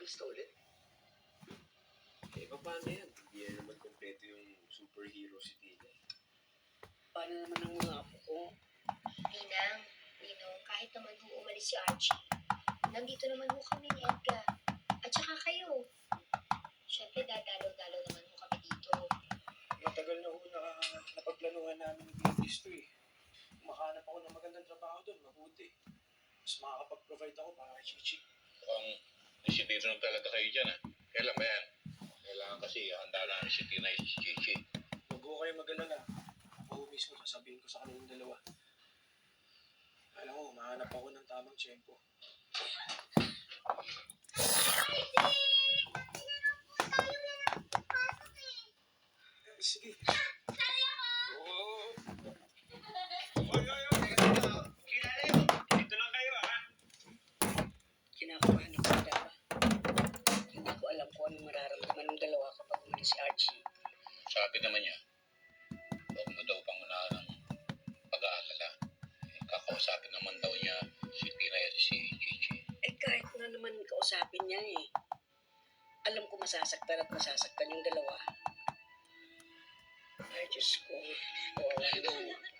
umalis ka ulit. Eh, paano yan? Hindi yan naman kompleto yung superhero si Tina. Paano naman ang mga apo ko? Ninang, kahit naman ho umalis si Archie, nandito naman ho kami ni Edgar. At saka kayo. Siyempre, dadalaw-dalaw naman ho kami dito. Matagal na ho napagplanuhan namin ni Beatrice to eh. Makahanap ako ng magandang trabaho doon, mabuti. Mas makakapag-provide ako para kay Chichi. Mukhang decidido na talaga kayo dyan, ah. Kailan ba yan? Kailangan kasi handa namin si Tina at si Chichi. Huwag ko kayo mag-alala. Ako mismo sasabihin ko sa kanilang dalawa. Alam mo, mahanap ako ng tamang tiyempo. Sige. Kinakabahan ako sa daba. Hindi ko alam kung anong mararamdaman ng dalawa kapag umalis si Archie. Sabi naman niya, huwag mo daw pangunahan ng pag-aalala. Kakausapin naman daw niya si Tina at si Chichi. Eh kahit na naman kausapin niya eh. Alam ko masasaktan at masasaktan yung dalawa. Ay, Diyos ko. Kawawa naman.